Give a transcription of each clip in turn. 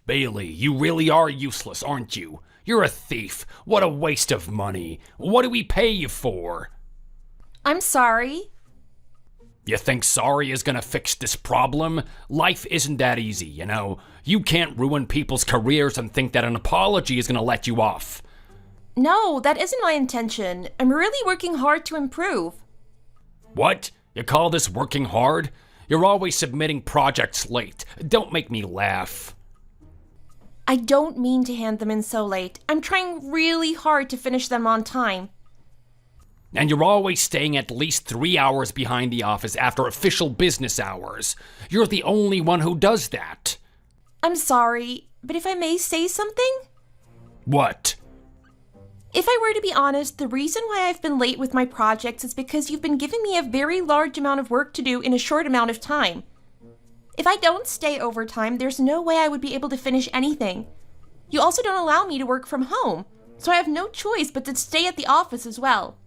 Bailey, you really are useless, aren't you? You're a thief. What a waste of money. What do we pay you for? I'm sorry. You think sorry is gonna fix this problem? Life isn't that easy, you know? You can't ruin people's careers and think that an apology is gonna let you off. No, that isn't my intention. I'm really working hard to improve. What? You call this working hard? You're always submitting projects late. Don't make me laugh. I don't mean to hand them in so late. I'm trying really hard to finish them on time. And you're always staying at least 3 hours behind the office after official business hours. You're the only one who does that. I'm sorry, but if I may say something? What? If I were to be honest, the reason why I've been late with my projects is because you've been giving me a very large amount of work to do in a short amount of time. If I don't stay overtime, there's no way I would be able to finish anything. You also don't allow me to work from home, so I have no choice but to stay at the office as well.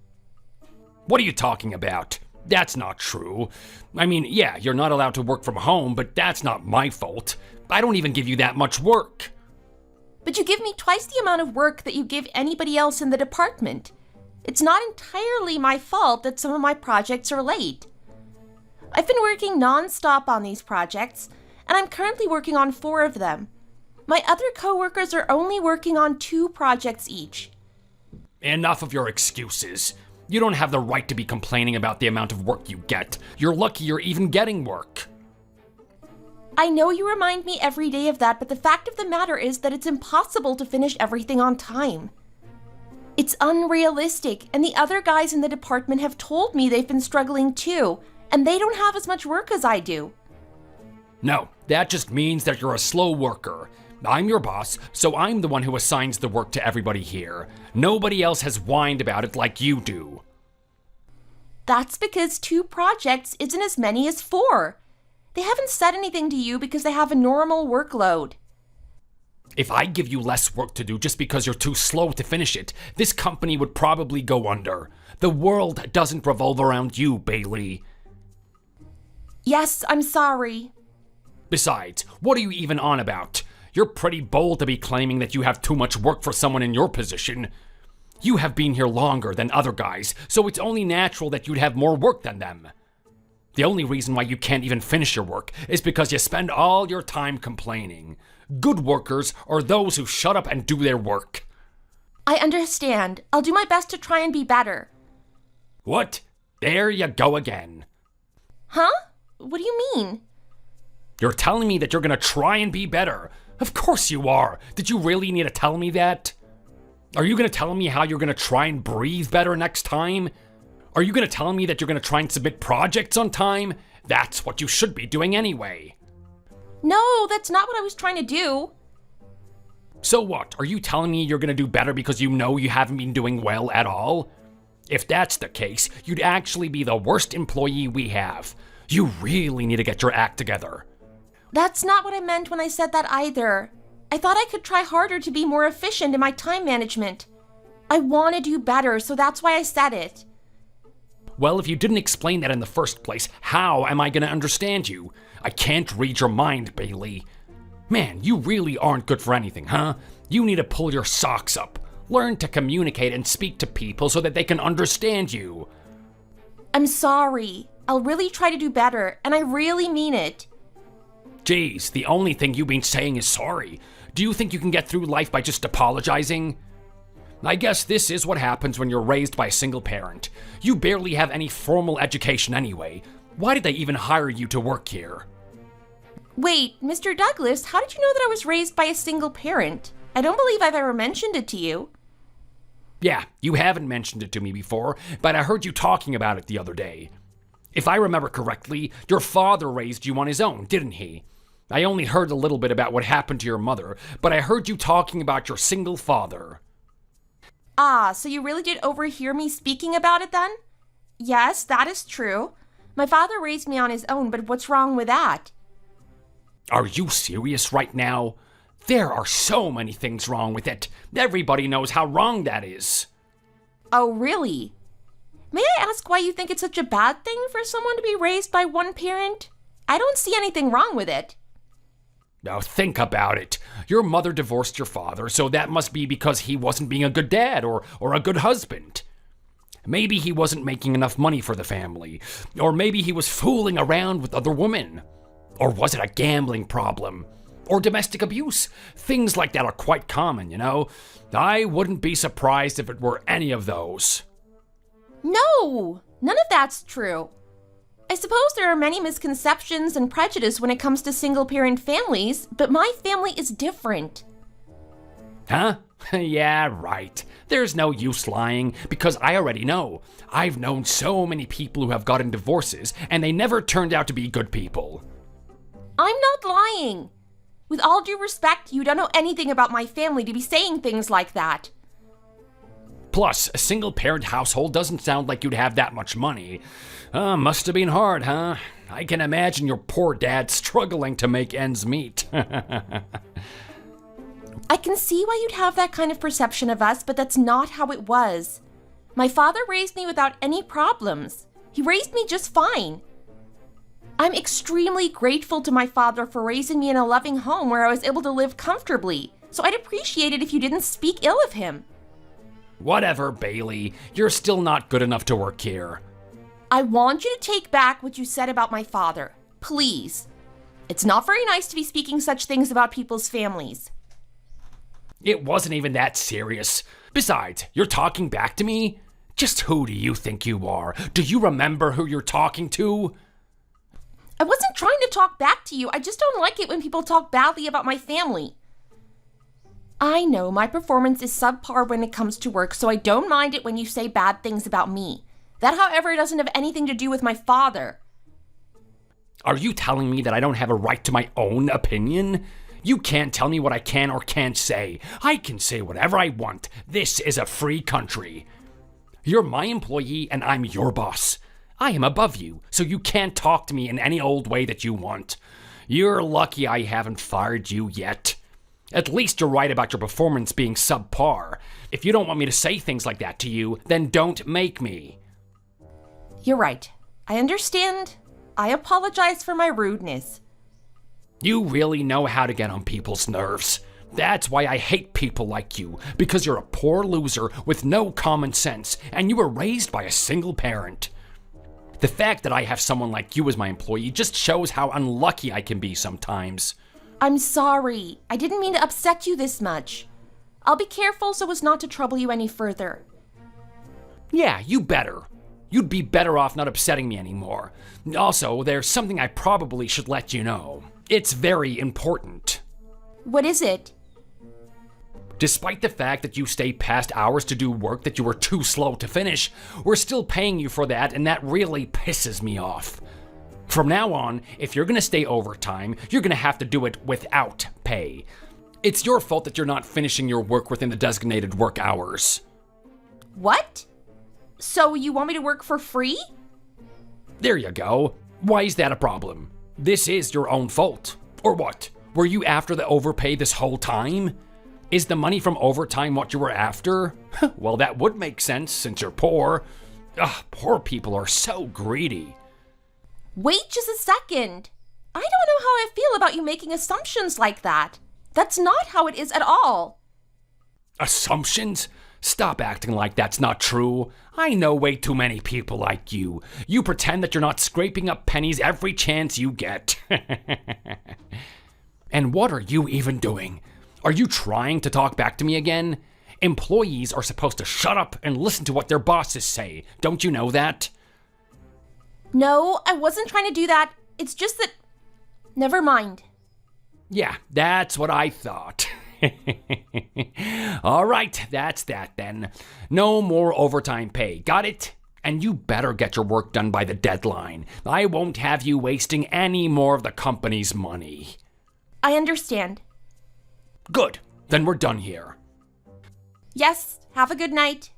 What are you talking about? That's not true. I mean, yeah, you're not allowed to work from home, but that's not my fault. I don't even give you that much work. But you give me twice the amount of work that you give anybody else in the department. It's not entirely my fault that some of my projects are late. I've been working non-stop on these projects, and I'm currently working on 4 of them. My other coworkers are only working on 2 projects each. Enough of your excuses. You don't have the right to be complaining about the amount of work you get. You're lucky you're even getting work. I know you remind me every day of that, but the fact of the matter is that it's impossible to finish everything on time. It's unrealistic, and the other guys in the department have told me they've been struggling too, and they don't have as much work as I do. No, that just means that you're a slow worker. I'm your boss, so I'm the one who assigns the work to everybody here. Nobody else has whined about it like you do. That's because 2 projects isn't as many as 4. They haven't said anything to you because they have a normal workload. If I give you less work to do just because you're too slow to finish it, this company would probably go under. The world doesn't revolve around you, Bailey. Yes, I'm sorry. Besides, what are you even on about? You're pretty bold to be claiming that you have too much work for someone in your position. You have been here longer than other guys, so it's only natural that you'd have more work than them. The only reason why you can't even finish your work is because you spend all your time complaining. Good workers are those who shut up and do their work. I understand. I'll do my best to try and be better. What? There you go again. Huh? What do you mean? You're telling me that you're gonna try and be better. Of course you are. Did you really need to tell me that? Are you gonna tell me how you're gonna try and breathe better next time? Are you gonna tell me that you're gonna try and submit projects on time? That's what you should be doing anyway. No, that's not what I was trying to do. So what? Are you telling me you're gonna do better because you know you haven't been doing well at all? If that's the case, you'd actually be the worst employee we have. You really need to get your act together. That's not what I meant when I said that either. I thought I could try harder to be more efficient in my time management. I want to do better, so that's why I said it. Well, if you didn't explain that in the first place, how am I gonna understand you? I can't read your mind, Bailey. Man, you really aren't good for anything, huh? You need to pull your socks up. Learn to communicate and speak to people so that they can understand you. I'm sorry. I'll really try to do better, and I really mean it. Geez, the only thing you've been saying is sorry. Do you think you can get through life by just apologizing? I guess this is what happens when you're raised by a single parent. You barely have any formal education anyway. Why did they even hire you to work here? Wait, Mr. Douglas, how did you know that I was raised by a single parent? I don't believe I've ever mentioned it to you. Yeah, you haven't mentioned it to me before, but I heard you talking about it the other day. If I remember correctly, your father raised you on his own, didn't he? I only heard a little bit about what happened to your mother, but I heard you talking about your single father. Ah, so you really did overhear me speaking about it then? Yes, that is true. My father raised me on his own, but what's wrong with that? Are you serious right now? There are so many things wrong with it. Everybody knows how wrong that is. Oh, really? May I ask why you think it's such a bad thing for someone to be raised by one parent? I don't see anything wrong with it. Now think about it. Your mother divorced your father, so that must be because he wasn't being a good dad or a good husband. Maybe he wasn't making enough money for the family, or maybe he was fooling around with other women. Or was it a gambling problem? Or domestic abuse? Things like that are quite common, you know? I wouldn't be surprised if it were any of those. No, none of that's true. I suppose there are many misconceptions and prejudice when it comes to single-parent families, but my family is different. Huh? Yeah, right. There's no use lying, because I already know. I've known so many people who have gotten divorces, and they never turned out to be good people. I'm not lying. With all due respect, you don't know anything about my family to be saying things like that. Plus, a single-parent household doesn't sound like you'd have that much money. Must have been hard, huh? I can imagine your poor dad struggling to make ends meet. I can see why you'd have that kind of perception of us, but that's not how it was. My father raised me without any problems. He raised me just fine. I'm extremely grateful to my father for raising me in a loving home where I was able to live comfortably, so I'd appreciate it if you didn't speak ill of him. Whatever, Bailey. You're still not good enough to work here. I want you to take back what you said about my father. Please. It's not very nice to be speaking such things about people's families. It wasn't even that serious. Besides, you're talking back to me? Just who do you think you are? Do you remember who you're talking to? I wasn't trying to talk back to you. I just don't like it when people talk badly about my family. I know my performance is subpar when it comes to work, so I don't mind it when you say bad things about me. That, however, doesn't have anything to do with my father. Are you telling me that I don't have a right to my own opinion? You can't tell me what I can or can't say. I can say whatever I want. This is a free country. You're my employee and I'm your boss. I am above you, so you can't talk to me in any old way that you want. You're lucky I haven't fired you yet. At least you're right about your performance being subpar. If you don't want me to say things like that to you, then don't make me. You're right. I understand. I apologize for my rudeness. You really know how to get on people's nerves. That's why I hate people like you, because you're a poor loser with no common sense, and you were raised by a single parent. The fact that I have someone like you as my employee just shows how unlucky I can be sometimes. I'm sorry. I didn't mean to upset you this much. I'll be careful so as not to trouble you any further. Yeah, you better. You'd be better off not upsetting me anymore. Also, there's something I probably should let you know. It's very important. What is it? Despite the fact that you stay past hours to do work that you were too slow to finish, we're still paying you for that, and that really pisses me off. From now on, if you're gonna stay overtime, you're gonna have to do it without pay. It's your fault that you're not finishing your work within the designated work hours. What? So you want me to work for free? There you go. Why is that a problem? This is your own fault. Or what? Were you after the overpay this whole time? Is the money from overtime what you were after? Well, that would make sense since you're poor. Ugh, poor people are so greedy. Wait just a second. I don't know how I feel about you making assumptions like that. That's not how it is at all. Assumptions? Stop acting like that's not true. I know way too many people like you. You pretend that you're not scraping up pennies every chance you get. And what are you even doing? Are you trying to talk back to me again? Employees are supposed to shut up and listen to what their bosses say. Don't you know that? No, I wasn't trying to do that. It's just that... Never mind. Yeah, that's what I thought. All right, that's that then. No more overtime pay, got it? And you better get your work done by the deadline. I won't have you wasting any more of the company's money. I understand. Good, then we're done here. Yes, have a good night.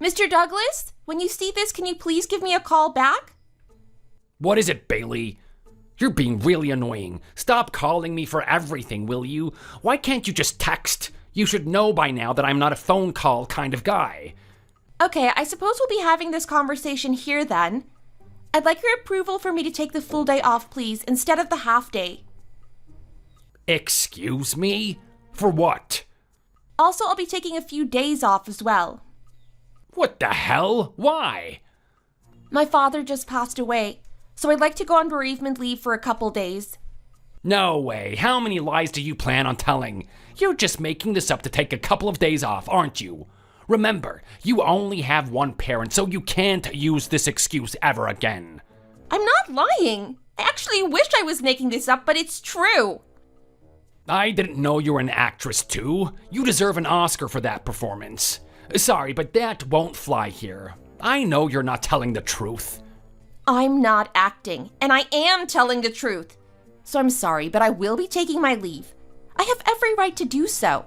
Mr. Douglas, when you see this, can you please give me a call back? What is it, Bailey? You're being really annoying. Stop calling me for everything, will you? Why can't you just text? You should know by now that I'm not a phone call kind of guy. Okay, I suppose we'll be having this conversation here then. I'd like your approval for me to take the full day off, please, instead of the half day. Excuse me? For what? Also, I'll be taking a few days off as well. What the hell? Why? My father just passed away, so I'd like to go on bereavement leave for a couple days. No way. How many lies do you plan on telling? You're just making this up to take a couple of days off, aren't you? Remember, you only have one parent, so you can't use this excuse ever again. I'm not lying. I actually wish I was making this up, but it's true. I didn't know you were an actress too. You deserve an Oscar for that performance. Sorry, but that won't fly here. I know you're not telling the truth. I'm not acting, and I am telling the truth. So I'm sorry, but I will be taking my leave. I have every right to do so.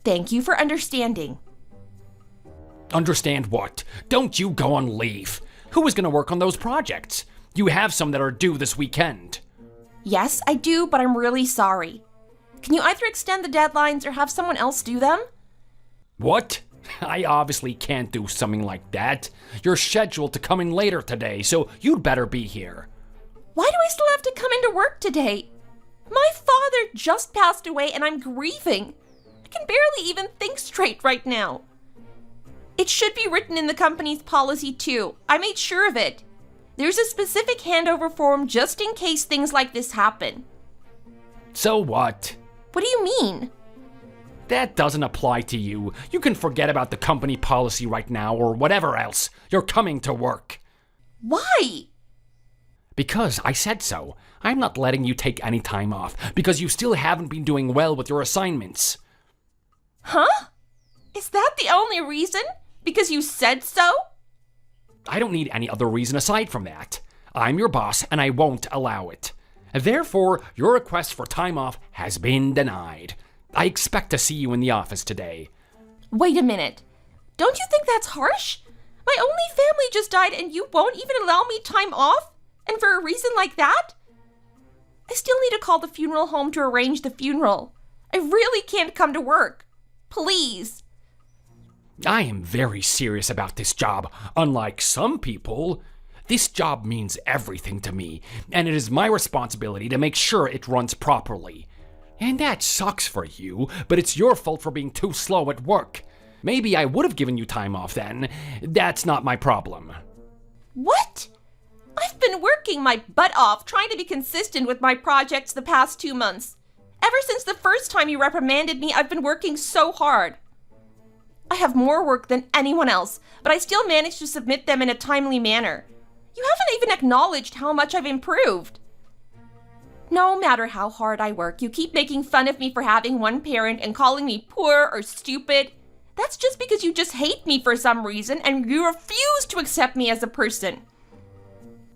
Thank you for understanding. Understand what? Don't you go on leave. Who is going to work on those projects? You have some that are due this weekend. Yes, I do, but I'm really sorry. Can you either extend the deadlines or have someone else do them? What? I obviously can't do something like that. You're scheduled to come in later today, so you'd better be here. Why do I still have to come into work today? My father just passed away and I'm grieving. I can barely even think straight right now. It should be written in the company's policy too. I made sure of it. There's a specific handover form just in case things like this happen. So what? What do you mean? That doesn't apply to you. You can forget about the company policy right now or whatever else. You're coming to work. Why? Because I said so. I'm not letting you take any time off because you still haven't been doing well with your assignments. Huh? Is that the only reason? Because you said so? I don't need any other reason aside from that. I'm your boss and I won't allow it. Therefore, your request for time off has been denied. I expect to see you in the office today. Wait a minute. Don't you think that's harsh? My only family just died and you won't even allow me time off? And for a reason like that? I still need to call the funeral home to arrange the funeral. I really can't come to work. Please. I am very serious about this job. Unlike some people, this job means everything to me, and it is my responsibility to make sure it runs properly. And that sucks for you, but it's your fault for being too slow at work. Maybe I would have given you time off then. That's not my problem. What? I've been working my butt off trying to be consistent with my projects the past 2 months. Ever since the first time you reprimanded me, I've been working so hard. I have more work than anyone else, but I still manage to submit them in a timely manner. You haven't even acknowledged how much I've improved. No matter how hard I work, you keep making fun of me for having one parent and calling me poor or stupid. That's just because you just hate me for some reason and you refuse to accept me as a person.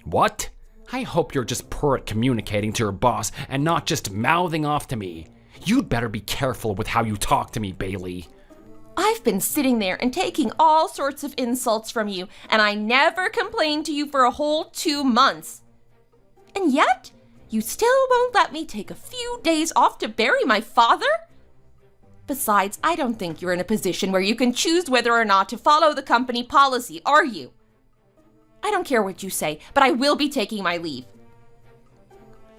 What? I hope you're just poor at communicating to your boss and not just mouthing off to me. You'd better be careful with how you talk to me, Bailey. I've been sitting there and taking all sorts of insults from you, and I never complained to you for a whole 2 months. And yet, you still won't let me take a few days off to bury my father? Besides, I don't think you're in a position where you can choose whether or not to follow the company policy, are you? I don't care what you say, but I will be taking my leave.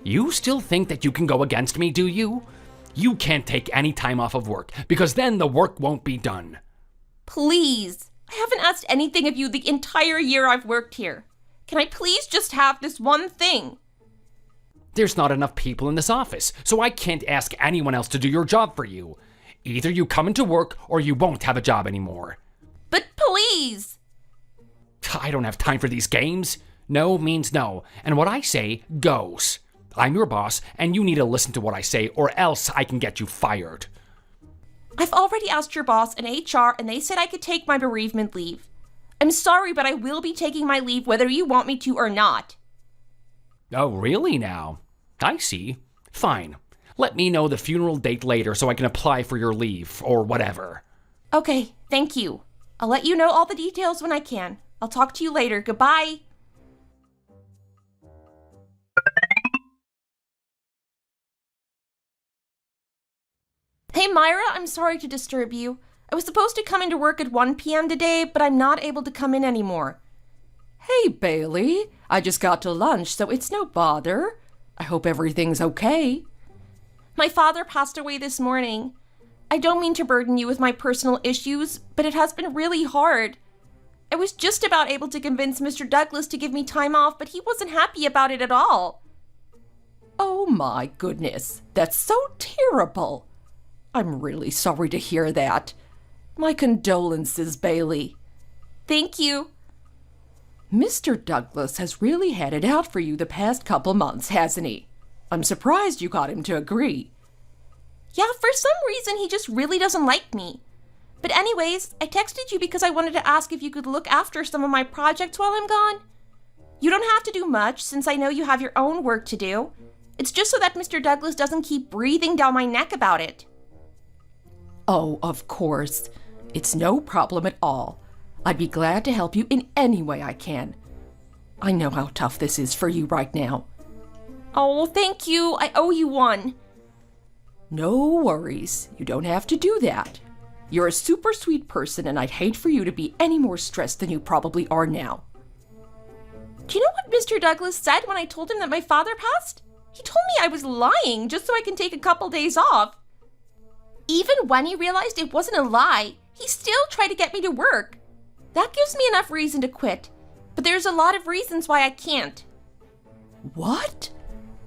You still think that you can go against me, do you? You can't take any time off of work, because then the work won't be done. Please. I haven't asked anything of you the entire year I've worked here. Can I please just have this one thing? There's not enough people in this office, so I can't ask anyone else to do your job for you. Either you come into work, or you won't have a job anymore. But please! I don't have time for these games. No means no, and what I say goes. I'm your boss, and you need to listen to what I say, or else I can get you fired. I've already asked your boss and HR, and they said I could take my bereavement leave. I'm sorry, but I will be taking my leave whether you want me to or not. Oh, really now? I see. Fine. Let me know the funeral date later so I can apply for your leave, or whatever. Okay, thank you. I'll let you know all the details when I can. I'll talk to you later. Goodbye. Myra, I'm sorry to disturb you. I was supposed to come into work at 1 p.m. today, but I'm not able to come in anymore. Hey, Bailey. I just got to lunch, so it's no bother. I hope everything's okay. My father passed away this morning. I don't mean to burden you with my personal issues, but it has been really hard. I was just about able to convince Mr. Douglas to give me time off, but he wasn't happy about it at all. Oh my goodness, that's so terrible. I'm really sorry to hear that. My condolences, Bailey. Thank you. Mr. Douglas has really had it out for you the past couple months, hasn't he? I'm surprised you got him to agree. Yeah, for some reason he just really doesn't like me. But anyways, I texted you because I wanted to ask if you could look after some of my projects while I'm gone. You don't have to do much since I know you have your own work to do. It's just so that Mr. Douglas doesn't keep breathing down my neck about it. Oh, of course. It's no problem at all. I'd be glad to help you in any way I can. I know how tough this is for you right now. Oh, thank you. I owe you one. No worries. You don't have to do that. You're a super sweet person, and I'd hate for you to be any more stressed than you probably are now. Do you know what Mr. Douglas said when I told him that my father passed? He told me I was lying just so I can take a couple days off. Even when he realized it wasn't a lie, he still tried to get me to work. That gives me enough reason to quit, but there's a lot of reasons why I can't. What?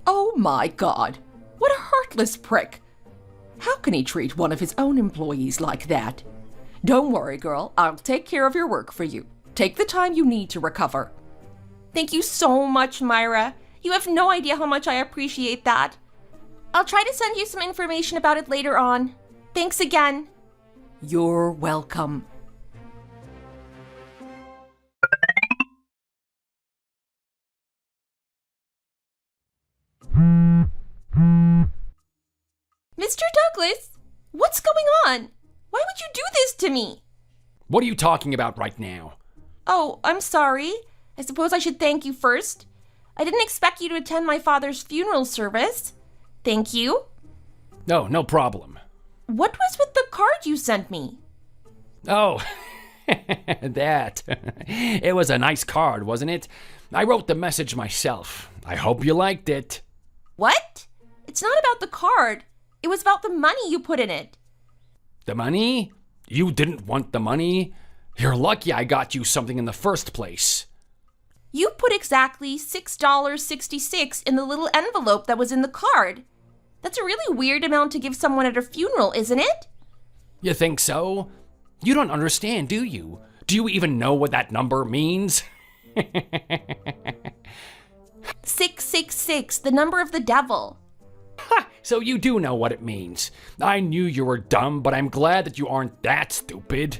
Oh my God. What a heartless prick. How can he treat one of his own employees like that? Don't worry, girl. I'll take care of your work for you. Take the time you need to recover. Thank you so much, Myra. You have no idea how much I appreciate that. I'll try to send you some information about it later on. Thanks again. You're welcome. Mr. Douglas, what's going on? Why would you do this to me? What are you talking about right now? Oh, I'm sorry. I suppose I should thank you first. I didn't expect you to attend my father's funeral service. Thank you. No, no problem. What was with the card you sent me? Oh, that. It was a nice card, wasn't it? I wrote the message myself. I hope you liked it. What? It's not about the card. It was about the money you put in it. The money? You didn't want the money? You're lucky I got you something in the first place. You put exactly $6.66 in the little envelope that was in the card. That's a really weird amount to give someone at a funeral, isn't it? You think so? You don't understand, do you? Do you even know what that number means? 666, the number of the devil. Ha! So you do know what it means. I knew you were dumb, but I'm glad that you aren't that stupid.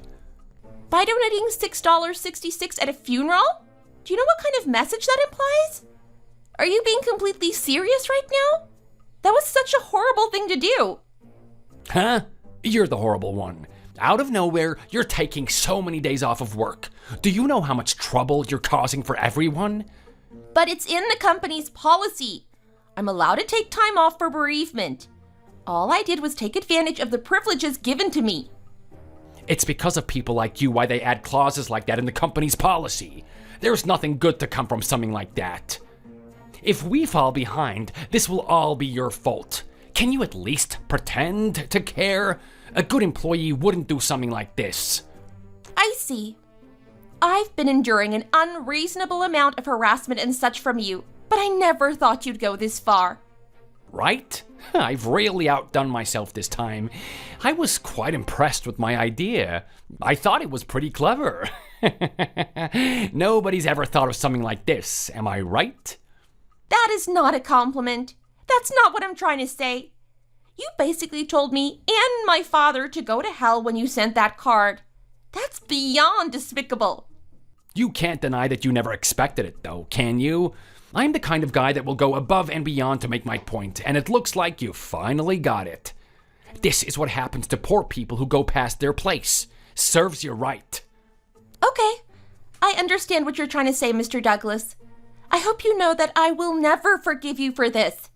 By donating $6.66 at a funeral? Do you know what kind of message that implies? Are you being completely serious right now? That was such a horrible thing to do. Huh? You're the horrible one. Out of nowhere, you're taking so many days off of work. Do you know how much trouble you're causing for everyone? But it's in the company's policy. I'm allowed to take time off for bereavement. All I did was take advantage of the privileges given to me. It's because of people like you why they add clauses like that in the company's policy. There's nothing good to come from something like that. If we fall behind, this will all be your fault. Can you at least pretend to care? A good employee wouldn't do something like this. I see. I've been enduring an unreasonable amount of harassment and such from you, but I never thought you'd go this far. Right? I've really outdone myself this time. I was quite impressed with my idea. I thought it was pretty clever. Nobody's ever thought of something like this, am I right? That is not a compliment. That's not what I'm trying to say. You basically told me and my father to go to hell when you sent that card. That's beyond despicable. You can't deny that you never expected it, though, can you? I'm the kind of guy that will go above and beyond to make my point, and it looks like you finally got it. This is what happens to poor people who go past their place. Serves you right. Okay, I understand what you're trying to say, Mr. Douglas. I hope you know that I will never forgive you for this.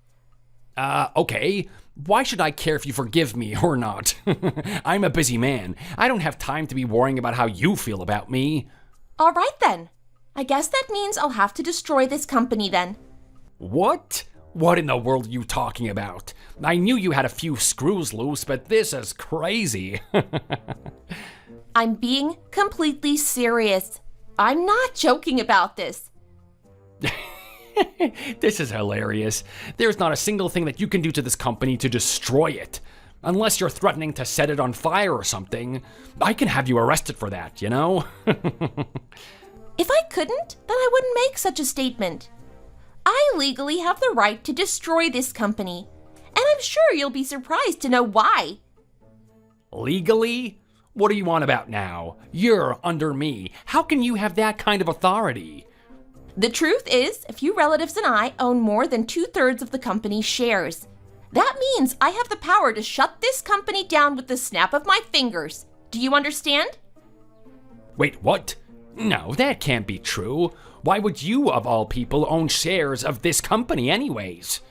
Okay. Why should I care if you forgive me or not? I'm a busy man. I don't have time to be worrying about how you feel about me. All right then. I guess that means I'll have to destroy this company then. What? What in the world are you talking about? I knew you had a few screws loose, but this is crazy. I'm being completely serious. I'm not joking about this. This is hilarious. There's not a single thing that you can do to this company to destroy it. Unless you're threatening to set it on fire or something. I can have you arrested for that, you know? If I couldn't, then I wouldn't make such a statement. I legally have the right to destroy this company, and I'm sure you'll be surprised to know why. Legally? What are you on about now? You're under me. How can you have that kind of authority? The truth is, a few relatives and I own more than 2/3 of the company's shares. That means I have the power to shut this company down with the snap of my fingers. Do you understand? Wait, what? No, that can't be true. Why would you, of all people, own shares of this company anyways?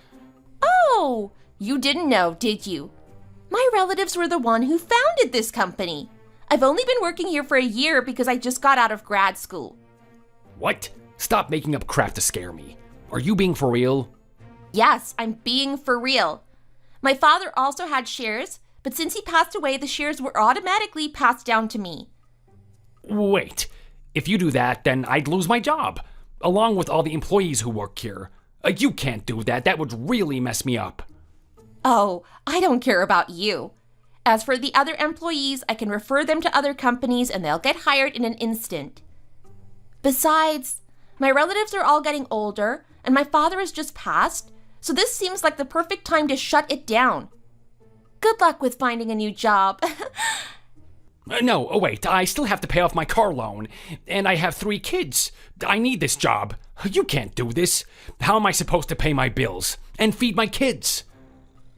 Oh, you didn't know, did you? My relatives were the one who founded this company. I've only been working here for a year because I just got out of grad school. What? Stop making up crap to scare me. Are you being for real? Yes, I'm being for real. My father also had shares, but since he passed away, the shares were automatically passed down to me. Wait, if you do that, then I'd lose my job, along with all the employees who work here. You can't do that. That would really mess me up. Oh, I don't care about you. As for the other employees, I can refer them to other companies and they'll get hired in an instant. Besides, my relatives are all getting older and my father has just passed, so this seems like the perfect time to shut it down. Good luck with finding a new job. No, wait, I still have to pay off my car loan, and I have 3 kids. I need this job. You can't do this. How am I supposed to pay my bills and feed my kids?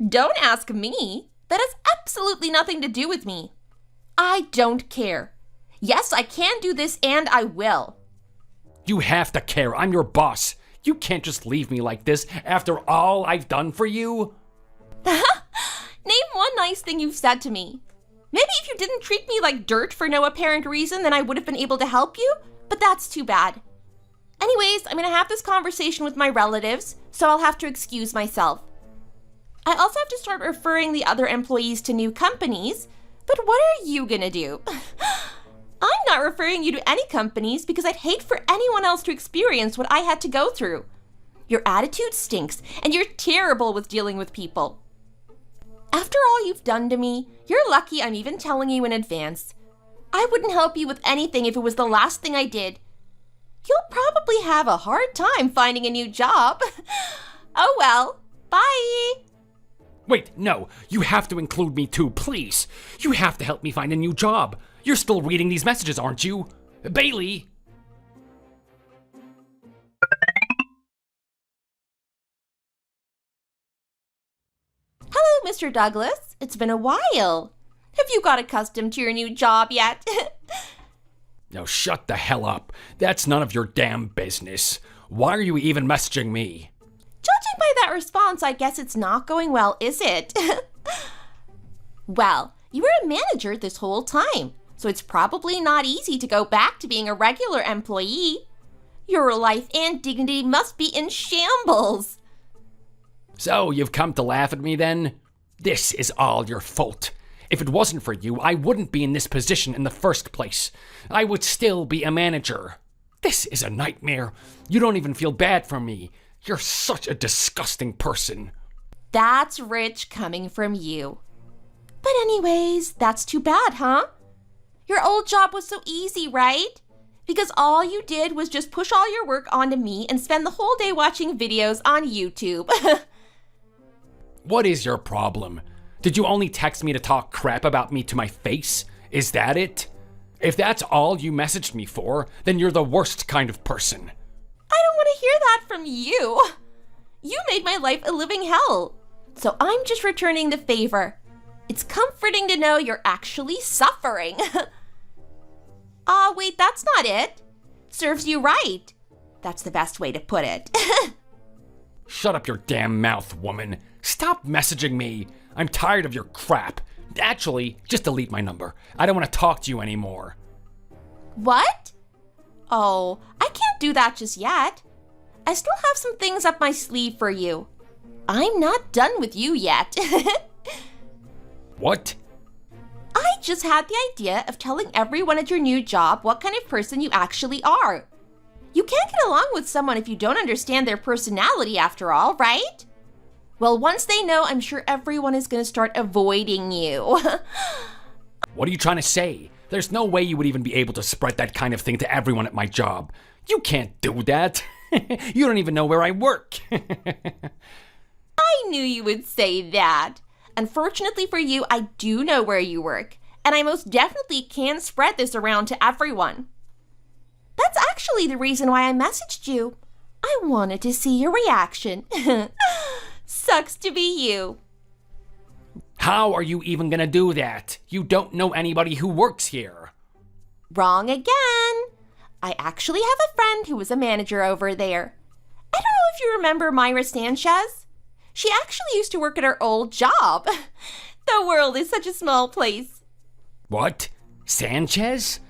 Don't ask me. That has absolutely nothing to do with me. I don't care. Yes, I can do this and I will. You have to care. I'm your boss. You can't just leave me like this after all I've done for you. Name one nice thing you've said to me. Maybe if you didn't treat me like dirt for no apparent reason, then I would have been able to help you, but that's too bad. Anyways, I'm gonna have this conversation with my relatives, so I'll have to excuse myself. I also have to start referring the other employees to new companies, but what are you gonna do? I'm not referring you to any companies because I'd hate for anyone else to experience what I had to go through. Your attitude stinks, and you're terrible with dealing with people. After all you've done to me, you're lucky I'm even telling you in advance. I wouldn't help you with anything if it was the last thing I did. You'll probably have a hard time finding a new job. Oh well, bye! Wait, no, you have to include me too, please. You have to help me find a new job. You're still reading these messages, aren't you? Bailey! Hello, Mr. Douglas. It's been a while. Have you got accustomed to your new job yet? Now shut the hell up. That's none of your damn business. Why are you even messaging me? Judging by that response, I guess it's not going well, is it? Well, you were a manager this whole time, so it's probably not easy to go back to being a regular employee. Your life and dignity must be in shambles. So you've come to laugh at me then? This is all your fault. If it wasn't for you, I wouldn't be in this position in the first place. I would still be a manager. This is a nightmare. You don't even feel bad for me. You're such a disgusting person. That's rich coming from you. But anyways, that's too bad, huh? Your old job was so easy, right? Because all you did was just push all your work onto me and spend the whole day watching videos on YouTube. What is your problem? Did you only text me to talk crap about me to my face? Is that it? If that's all you messaged me for, then you're the worst kind of person. I don't want to hear that from you. You made my life a living hell. So I'm just returning the favor. It's comforting to know you're actually suffering. Wait, that's not it. Serves you right. That's the best way to put it. Shut up your damn mouth, woman. Stop messaging me. I'm tired of your crap. Actually, just delete my number. I don't want to talk to you anymore. What? Oh, I can't do that just yet. I still have some things up my sleeve for you. I'm not done with you yet. What? I just had the idea of telling everyone at your new job what kind of person you actually are. You can't get along with someone if you don't understand their personality after all, right? Well, once they know, I'm sure everyone is going to start avoiding you. What are you trying to say? There's no way you would even be able to spread that kind of thing to everyone at my job. You can't do that. You don't even know where I work. I knew you would say that. Unfortunately for you, I do know where you work, and I most definitely can spread this around to everyone. That's actually the reason why I messaged you. I wanted to see your reaction. Sucks to be you. How are you even gonna do that? You don't know anybody who works here. Wrong again. I actually have a friend who was a manager over there. I don't know if you remember Myra Sanchez. She actually used to work at her old job. The world is such a small place. What? Sanchez?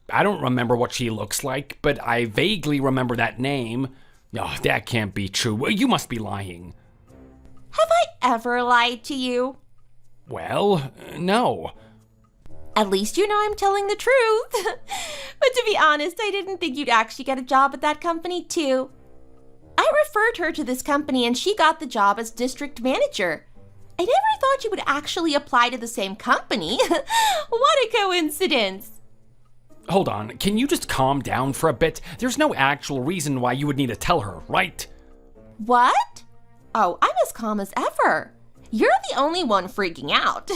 I don't remember what she looks like, but I vaguely remember that name. No, that can't be true. You must be lying. Have I ever lied to you? Well, no. At least you know I'm telling the truth. But to be honest, I didn't think you'd actually get a job at that company too. I referred her to this company and she got the job as district manager. I never thought you would actually apply to the same company. What a coincidence. Hold on, can you just calm down for a bit? There's no actual reason why you would need to tell her, right? What? Oh, I'm as calm as ever. You're the only one freaking out.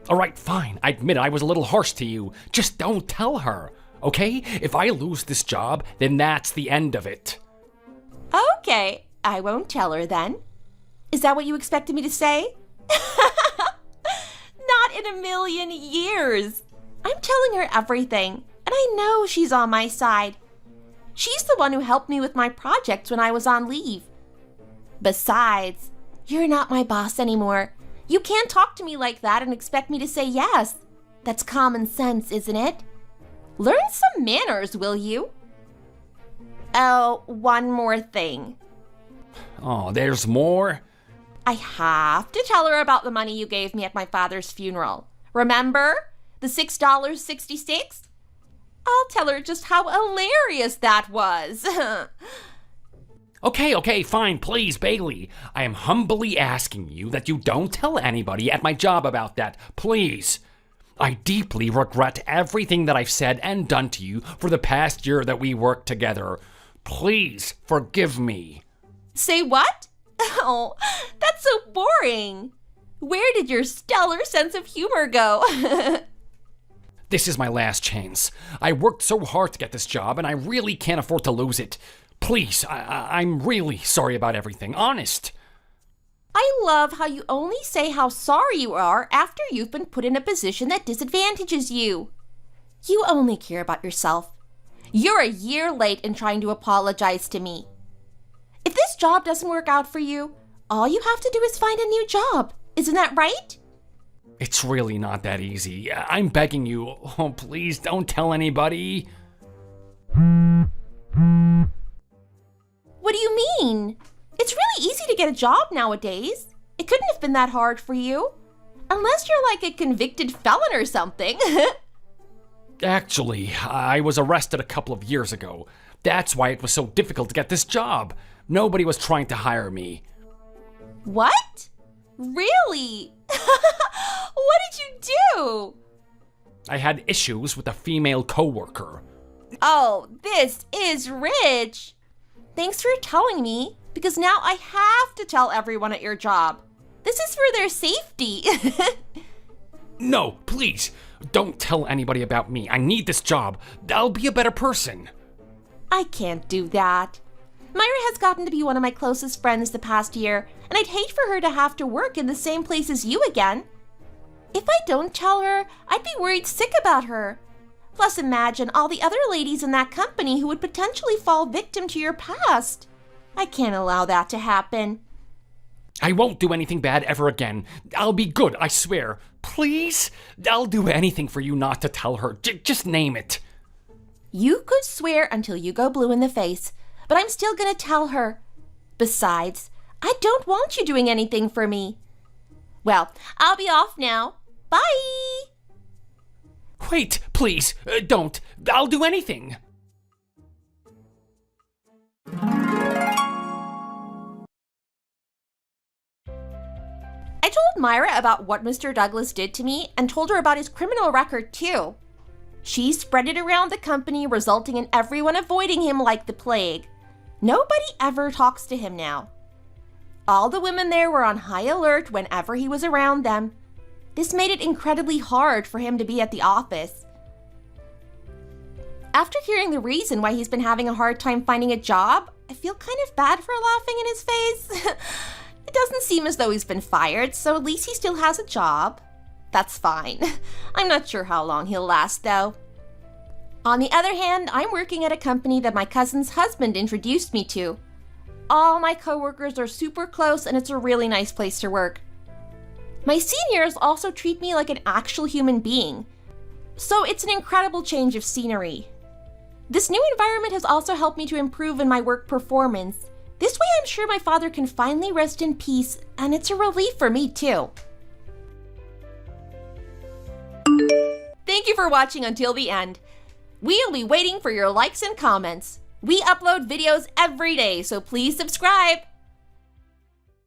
Alright, fine. I admit I was a little harsh to you. Just don't tell her, okay? If I lose this job, then that's the end of it. Okay, I won't tell her then. Is that what you expected me to say? Not in a million years. I'm telling her everything, and I know she's on my side. She's the one who helped me with my projects when I was on leave. Besides, you're not my boss anymore. You can't talk to me like that and expect me to say yes. That's common sense, isn't it? Learn some manners, will you? Oh, one more thing. Oh, there's more? I have to tell her about the money you gave me at my father's funeral. Remember? The $6.66? I'll tell her just how hilarious that was. Okay, fine, please, Bailey. I am humbly asking you that you don't tell anybody at my job about that, please. I deeply regret everything that I've said and done to you for the past year that we worked together. Please forgive me. Say what? Oh, that's so boring. Where did your stellar sense of humor go? This is my last chance. I worked so hard to get this job, and I really can't afford to lose it. Please, I'm really sorry about everything, honest. I love how you only say how sorry you are after you've been put in a position that disadvantages you. You only care about yourself. You're a year late in trying to apologize to me. If this job doesn't work out for you, all you have to do is find a new job. Isn't that right? It's really not that easy. I'm begging you. Oh, please don't tell anybody. What do you mean? It's really easy to get a job nowadays. It couldn't have been that hard for you. Unless you're like a convicted felon or something. Actually, I was arrested a couple of years ago. That's why it was so difficult to get this job. Nobody was trying to hire me. What? Really? What did you do? I had issues with a female coworker. Oh, this is rich. Thanks for telling me, because now I have to tell everyone at your job. This is for their safety. No, please, don't tell anybody about me. I need this job. I'll be a better person. I can't do that. Myra has gotten to be one of my closest friends the past year, and I'd hate for her to have to work in the same place as you again. If I don't tell her, I'd be worried sick about her. Plus, imagine all the other ladies in that company who would potentially fall victim to your past. I can't allow that to happen. I won't do anything bad ever again. I'll be good, I swear. Please? I'll do anything for you not to tell her. Just name it. You could swear until you go blue in the face, but I'm still gonna tell her. Besides, I don't want you doing anything for me. Well, I'll be off now. Bye! Wait, please, don't. I'll do anything. I told Myra about what Mr. Douglas did to me and told her about his criminal record too. She spread it around the company, resulting in everyone avoiding him like the plague. Nobody ever talks to him now. All the women there were on high alert whenever he was around them. This made it incredibly hard for him to be at the office. After hearing the reason why he's been having a hard time finding a job, I feel kind of bad for laughing in his face. It doesn't seem as though he's been fired, so at least he still has a job. That's fine. I'm not sure how long he'll last, though. On the other hand, I'm working at a company that my cousin's husband introduced me to. All my coworkers are super close, and it's a really nice place to work. My seniors also treat me like an actual human being, so it's an incredible change of scenery. This new environment has also helped me to improve in my work performance. This way I'm sure my father can finally rest in peace, and it's a relief for me too. Thank you for watching until the end. We'll be waiting for your likes and comments. We upload videos every day, so please subscribe.